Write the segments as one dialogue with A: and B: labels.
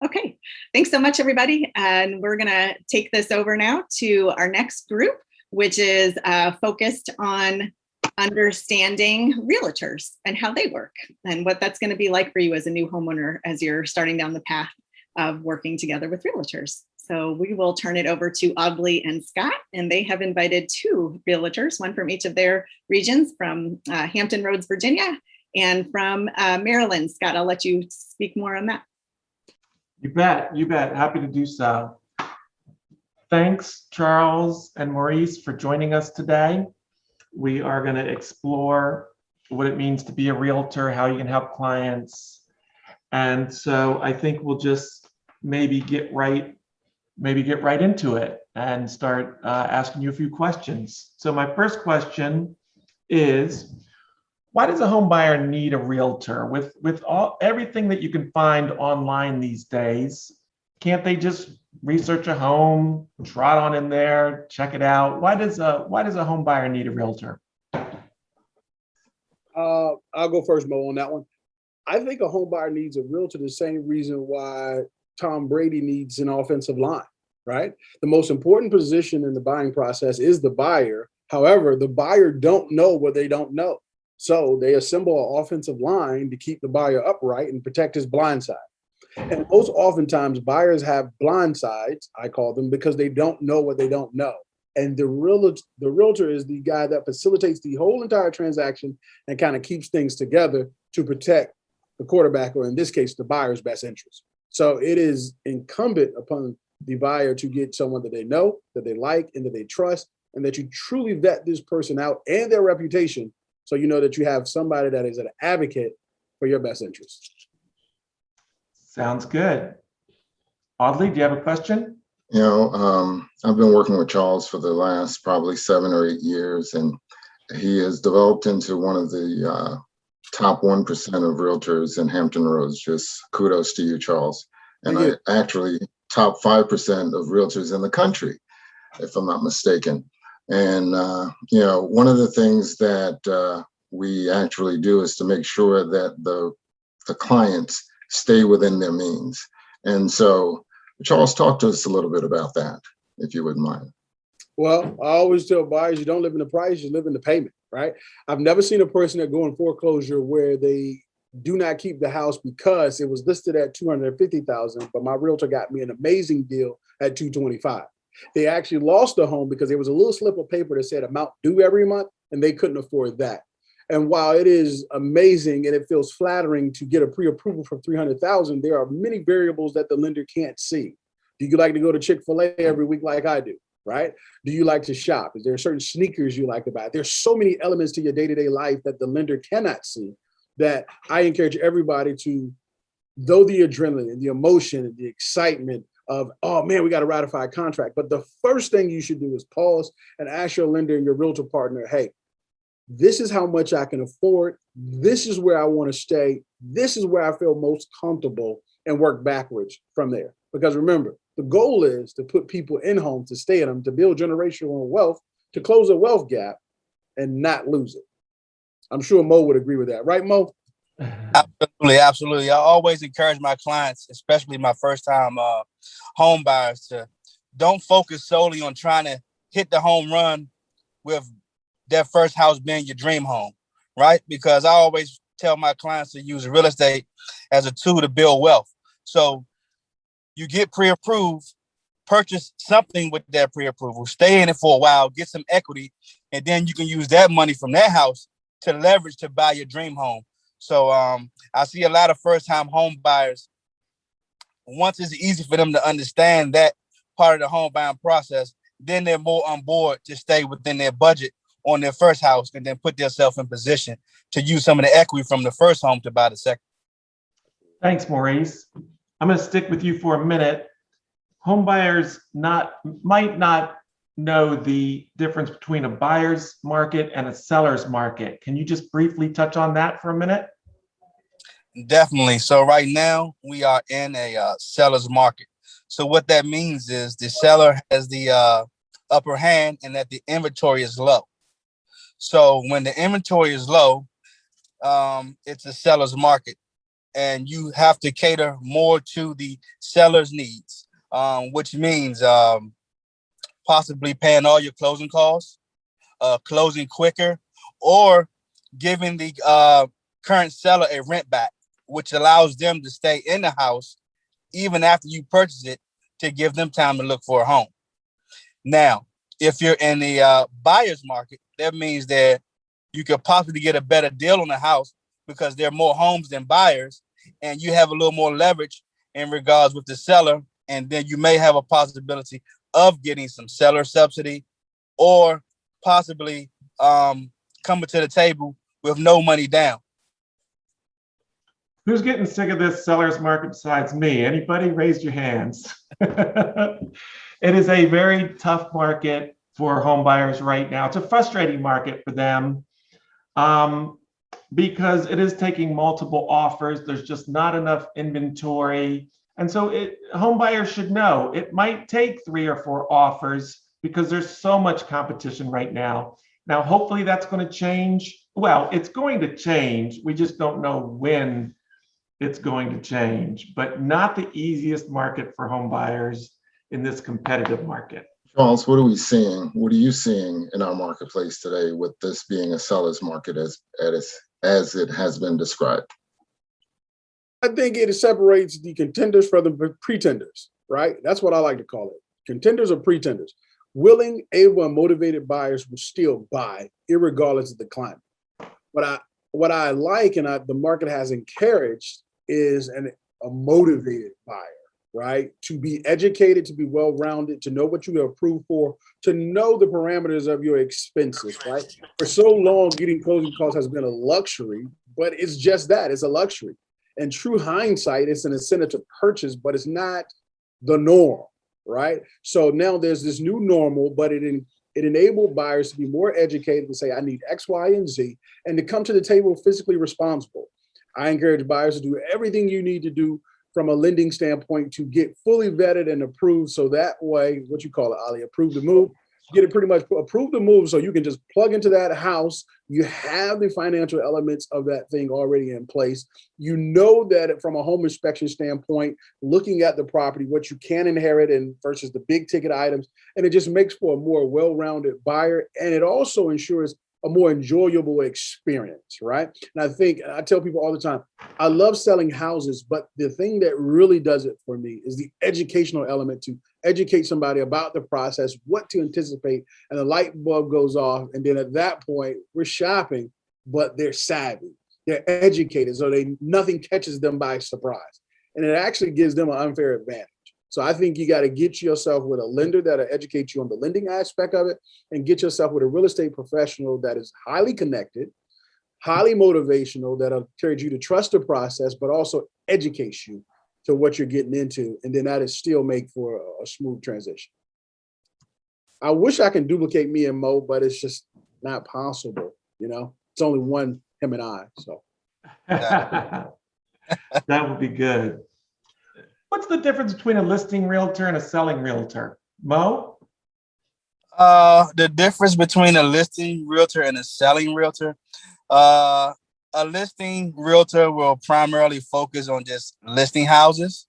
A: Okay, thanks so much, everybody. And we're going to take this over now to our next group, which is focused on understanding realtors and how they work and what that's going to be like for you as a new homeowner as you're starting down the path of working together with realtors. So we will turn it over to Audley and Scott, and they have invited two realtors, one from each of their regions, from Hampton Roads, Virginia, and from Maryland. Scott, I'll let you speak more on that.
B: You bet. Happy to do so. Thanks, Charles and Maurice, for joining us today. We are going to explore what it means to be a realtor, how you can help clients. And so I think we'll just maybe get right into it and start asking you a few questions. So my first question is, why does a home buyer need a realtor? With everything that you can find online these days, can't they just research a home, trot on in there, check it out? Why does a home buyer need a realtor?
C: I'll go first, Mo, on that one. I think a home buyer needs a realtor the same reason why Tom Brady needs an offensive line, right? The most important position in the buying process is the buyer. However, the buyer don't know what they don't know. So they assemble an offensive line to keep the buyer upright and protect his blind side. And most oftentimes buyers have blind sides, I call them, because they don't know what they don't know. And the realtor is the guy that facilitates the whole entire transaction and kind of keeps things together to protect the quarterback, or in this case, the buyer's best interest. So it is incumbent upon the buyer to get someone that they know, that they like, and that they trust, and that you truly vet this person out and their reputation, so you know that you have somebody that is an advocate for your best interest.
B: Sounds good. Audley, do you have a question?
D: I've been working with Charles for the last probably 7 or 8 years, and he has developed into one of the top 1% of realtors in Hampton Roads. Just kudos to you, Charles. And I actually top 5% of realtors in the country, if I'm not mistaken. And, one of the things that we actually do is to make sure that the clients stay within their means. And so, Charles, talk to us a little bit about that, if you wouldn't mind.
C: Well, I always tell buyers, you don't live in the price, you live in the payment, right? I've never seen a person that go in foreclosure where they do not keep the house because it was listed at $250,000, but my realtor got me an amazing deal at $225,000. They actually lost the home because there was a little slip of paper that said amount due every month, and they couldn't afford that. And while it is amazing and it feels flattering to get a pre-approval for $300,000, there are many variables that the lender can't see. Do you like to go to Chick-fil-A every week like I do, right? Do you like to shop? Is there certain sneakers you like to buy? There's so many elements to your day-to-day life that the lender cannot see, that I encourage everybody to, though the adrenaline, the emotion, the excitement of, oh man, we got to ratify a contract. But the first thing you should do is pause and ask your lender and your realtor partner, hey, this is how much I can afford. This is where I want to stay. This is where I feel most comfortable, and work backwards from there. Because remember, the goal is to put people in homes, to stay in them, to build generational wealth, to close a wealth gap and not lose it. I'm sure Mo would agree with that. Right, Mo?
E: Absolutely. I always encourage my clients, especially my first-time home buyers, to don't focus solely on trying to hit the home run with their first house being your dream home, right? Because I always tell my clients to use real estate as a tool to build wealth. So you get pre-approved, purchase something with that pre-approval, stay in it for a while, get some equity, and then you can use that money from that house to leverage to buy your dream home. So I see a lot of first-time home buyers, once it's easy for them to understand that part of the home buying process, then they're more on board to stay within their budget on their first house, and then put themselves in position to use some of the equity from the first home to buy the second.
B: Thanks, Maurice. I'm going to stick with you for a minute. Home buyers might not know the difference between a buyer's market and a seller's market. Can you just briefly touch on that for a minute?
E: Definitely. So right now we are in a seller's market. So what that means is the seller has the upper hand and that the inventory is low. So when the inventory is low, it's a seller's market. and you have to cater more to the seller's needs, which means possibly paying all your closing costs, closing quicker, or giving the current seller a rent back, which allows them to stay in the house even after you purchase it to give them time to look for a home. Now, if you're in the buyer's market, that means that you could possibly get a better deal on the house because there are more homes than buyers, and you have a little more leverage in regards with the seller, and then you may have a possibility of getting some seller subsidy or possibly coming to the table with no money down.
B: Who's getting sick of this seller's market besides me? Anybody? Raise your hands. It is a very tough market for home buyers right now. It's a frustrating market for them because it is taking multiple offers. There's just not enough inventory. And so home buyers should know it might take 3 or 4 offers because there's so much competition right now. Now, hopefully that's going to change. Well, it's going to change. We just don't know when it's going to change, but not the easiest market for home buyers in this competitive market.
D: Charles, what are we seeing? What are you seeing in our marketplace today with this being a seller's market as it has been described?
C: I think it separates the contenders from the pretenders, right? That's what I like to call it. Contenders or pretenders. Willing, able, and motivated buyers will still buy, irregardless of the climate. What I like and the market has encouraged is a motivated buyer, right? To be educated, to be well-rounded, to know what you are approved for, to know the parameters of your expenses, right? For so long, getting closing costs has been a luxury, but it's just that, it's a luxury. In true hindsight, it's an incentive to purchase, but it's not the norm, right? So now there's this new normal, but it enabled buyers to be more educated and say, I need X, Y, and Z, and to come to the table physically responsible. I encourage buyers to do everything you need to do from a lending standpoint to get fully vetted and approved. So that way, what you call it, Ali, approve the move, get it pretty much approved the move so you can just plug into that house. You have the financial elements of that thing already in place. You know that from a home inspection standpoint, looking at the property, what you can inherit and versus the big ticket items, and it just makes for a more well-rounded buyer. And it also ensures a more enjoyable experience, right? And I tell people all the time, I love selling houses, but the thing that really does it for me is the educational element, to educate somebody about the process, what to anticipate, and the light bulb goes off. And then at that point, we're shopping, but they're savvy, they're educated, so nothing catches them by surprise. And it actually gives them an unfair advantage. So I think you got to get yourself with a lender that'll educate you on the lending aspect of it, and get yourself with a real estate professional that is highly connected, highly motivational, that'll encourage you to trust the process, but also educates you to what you're getting into. And then that'll still make for a smooth transition. I wish I can duplicate me and Mo, but it's just not possible. It's only one, him and I. So
B: That would be good. What's the difference between a listing realtor and a selling realtor? Mo?
E: The difference between a listing realtor and a selling realtor, a listing realtor will primarily focus on just listing houses.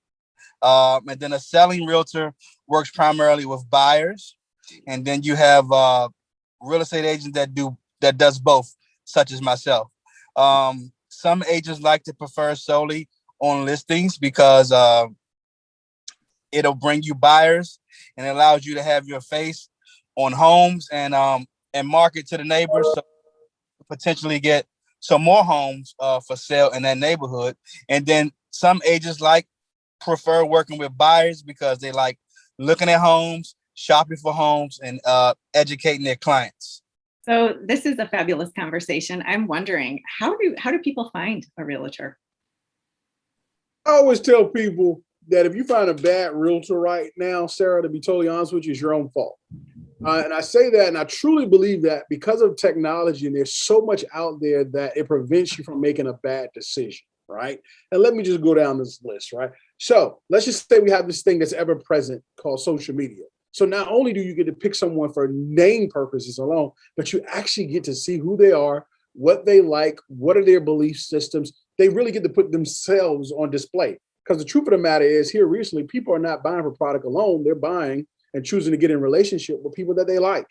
E: And then a selling realtor works primarily with buyers. And then you have real estate agents that does both, such as myself. Some agents like to prefer solely on listings because it'll bring you buyers and it allows you to have your face on homes and market to the neighbors, so potentially get some more homes for sale in that neighborhood. And then some agents prefer working with buyers because they like looking at homes, shopping for homes, and educating their clients.
A: So this is a fabulous conversation. I'm wondering, how do people find a realtor?
C: I always tell people that if you find a bad realtor right now, Sarah, to be totally honest with you, it's your own fault. And I say that, and I truly believe that because of technology, and there's so much out there that it prevents you from making a bad decision, right? And let me just go down this list, right? So let's just say we have this thing that's ever present called social media. So not only do you get to pick someone for name purposes alone, but you actually get to see who they are, what they like, what are their belief systems. they really get to put themselves on display. Because the truth of the matter is, here recently, people are not buying for product alone. They're buying and choosing to get in relationship with people that they like.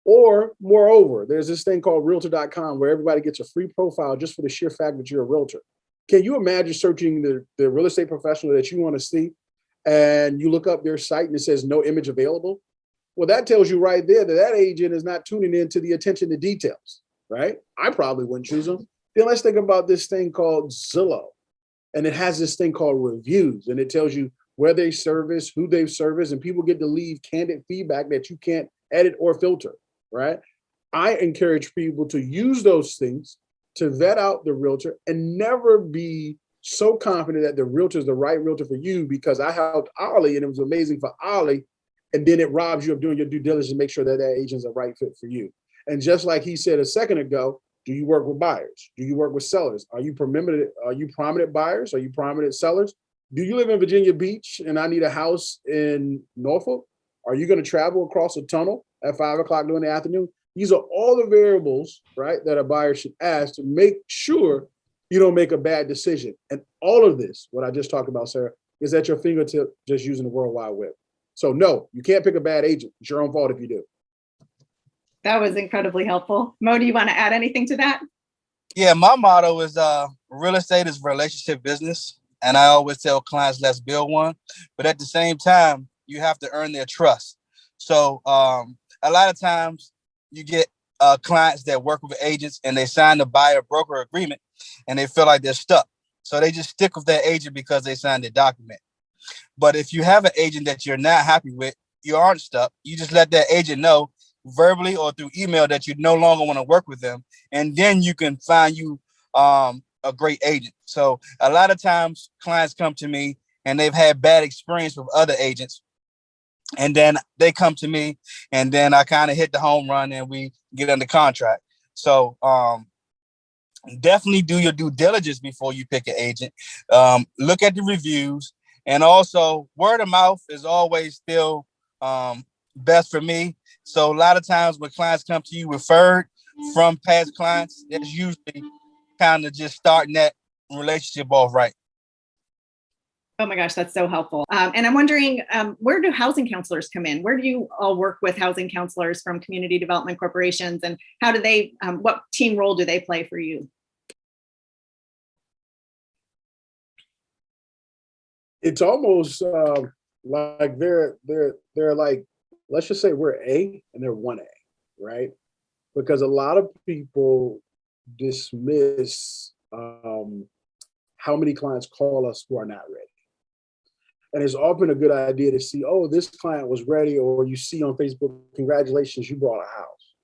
C: Or moreover, there's this thing called realtor.com where everybody gets a free profile just for the sheer fact that you're a realtor. Can you imagine searching the real estate professional that you want to see and you look up their site and it says no image available? Well, that tells you right there that that agent is not tuning into the attention to details, right? I probably wouldn't choose them. Then let's think about this thing called Zillow. And it has this thing called reviews, and it tells you where they service, who they've serviced, and people get to leave candid feedback that you can't edit or filter, right? I encourage people to use those things to vet out the realtor and never be so confident that the realtor is the right realtor for you because I helped Ollie and it was amazing for Ollie. And then it robs you of doing your due diligence to make sure that that agent's a right fit for you. And just like he said a second ago, do you work with buyers? Do you work with sellers? Are you prominent buyers? Are you prominent sellers? Do you live in Virginia Beach and I need a house in Norfolk? Are you going to travel across a tunnel at 5 o'clock during the afternoon? These are all the variables, right, that a buyer should ask to make sure you don't make a bad decision. And all of this, what I just talked about, Sarah, is at your fingertip just using the World Wide Web. So no, you can't pick a bad agent. It's your own fault if you do.
A: That was incredibly helpful. Mo, do you want to add anything to that?
E: Yeah, my motto is real estate is relationship business. And I always tell clients, let's build one. But at the same time, you have to earn their trust. So a lot of times you get clients that work with agents and they sign the buyer broker agreement and they feel like they're stuck. So they just stick with that agent because they signed the document. But if you have an agent that you're not happy with, you aren't stuck. You just let that agent know verbally or through email that you no longer want to work with them. And then you can find you a great agent. So a lot of times clients come to me and they've had bad experience with other agents. And then they come to me and then I kind of hit the home run and we get under contract. So definitely do your due diligence before you pick an agent. Look at the reviews. And also word of mouth is always still best for me. So a lot of times when clients come to you referred from past clients, it's usually kind of just starting that relationship off right.
A: Oh my gosh, that's so helpful. And I'm wondering, where do housing counselors come in? Where do you all work with housing counselors from community development corporations, and how do they, what team role do they play for you?
C: It's almost like they're like, let's just say we're A and they're 1A, right? Because a lot of people dismiss how many clients call us who are not ready. And it's often a good idea to see, oh, this client was ready, or you see on Facebook, congratulations, you bought a house.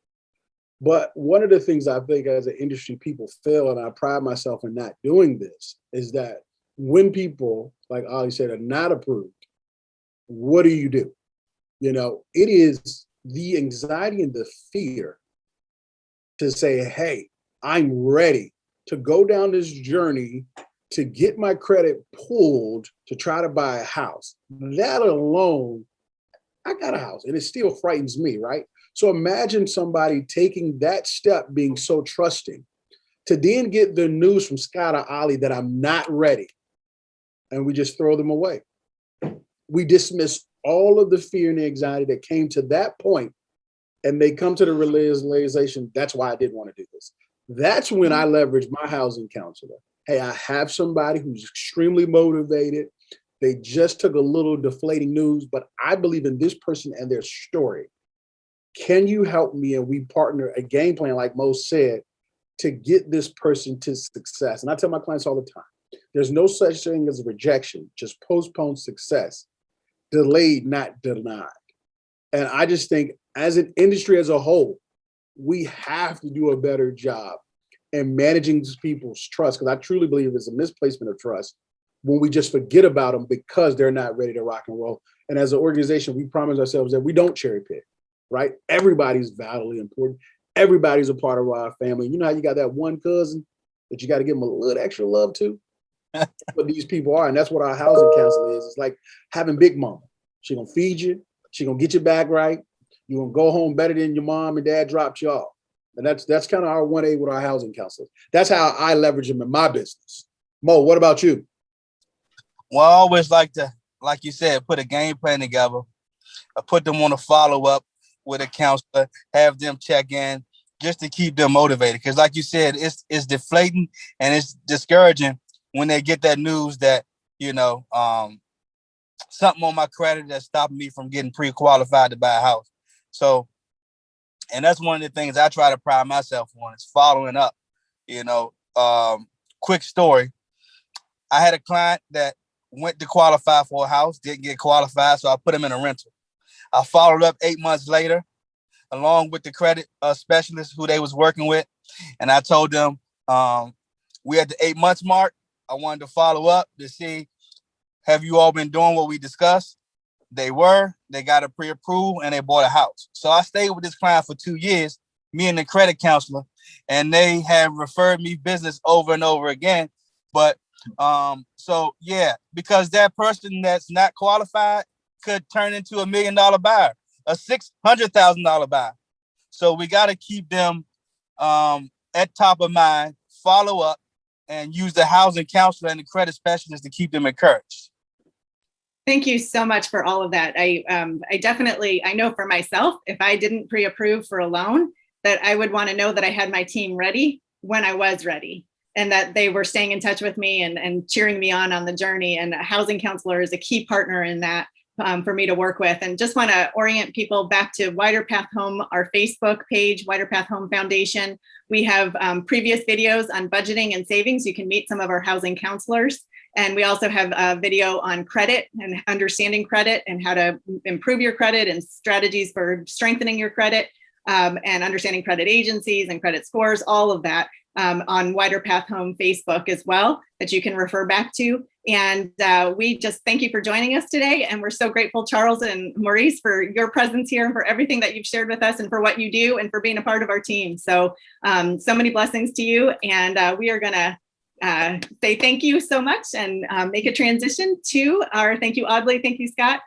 C: But one of the things I think as an industry people fail, and I pride myself in not doing this, is that when people, like Ollie said, are not approved, what do? You know, it is the anxiety and the fear to say, hey, I'm ready to go down this journey to get my credit pulled to try to buy a house. That alone, I got a house and it still frightens me, right? So imagine somebody taking that step, being so trusting, to then get the news from Scott or Ollie that I'm not ready. And we just throw them away. We dismiss all of the fear and the anxiety that came to that point, and they come to the realization, that's why I didn't want to do this. That's when I leverage my housing counselor. Hey, I have somebody who's extremely motivated. They just took a little deflating news, but I believe in this person and their story. Can you help me? And we partner a game plan, like Mo said, to get this person to success. And I tell my clients all the time, there's no such thing as a rejection, just postponed success, delayed, not denied. And I just think as an industry as a whole, we have to do a better job in managing people's trust, because I truly believe it's a misplacement of trust when we just forget about them because they're not ready to rock and roll. And as an organization, we promise ourselves that we don't cherry pick, right? Everybody's vitally important. Everybody's a part of our family. You know how you got that one cousin that you got to give them a little extra love to? What these people are. And that's what our housing counselor is. It's like having Big Mama. She gonna feed you. She gonna get your back right. You're gonna go home better than your mom and dad dropped you off. And that's kind of our 1A with our housing counselors. That's how I leverage them in my business. Mo, what about you?
E: Well, I always like to, like you said, put a game plan together. I put them on a follow-up with a counselor, have them check in just to keep them motivated. Because like you said, it's deflating and it's discouraging when they get that news that, something on my credit that's stopping me from getting pre-qualified to buy a house. So, and that's one of the things I try to pride myself on is following up. Quick story. I had a client that went to qualify for a house, didn't get qualified, so I put him in a rental. I followed up 8 months later, along with the credit specialist who they was working with, and I told them we at the 8 months mark. I wanted to follow up to see, have you all been doing what we discussed? They got a pre-approved and they bought a house. So I stayed with this client for 2 years, me and the credit counselor, and they have referred me business over and over again. But so yeah, because that person that's not qualified could turn into $1 million buyer, a $600,000 buyer. So we got to keep them at top of mind, follow up, and use the housing counselor and the credit specialist to keep them encouraged.
A: Thank you so much for all of that. I definitely, I know for myself, if I didn't pre-approve for a loan, that I would want to know that I had my team ready when I was ready and that they were staying in touch with me and cheering me on the journey. And a housing counselor is a key partner in that for me to work with. And just want to orient people back to Wider Path Home, our Facebook page, Wider Path Home Foundation. We have previous videos on budgeting and savings. You can meet some of our housing counselors. And we also have a video on credit and understanding credit and how to improve your credit and strategies for strengthening your credit and understanding credit agencies and credit scores, all of that on Wider Path Home Facebook as well that you can refer back to. And we just thank you for joining us today. And we're so grateful, Charles and Maurice, for your presence here and for everything that you've shared with us and for what you do and for being a part of our team. So, so many blessings to you. And we are going to say thank you so much and make a transition to our thank you, Audley. Thank you, Scott.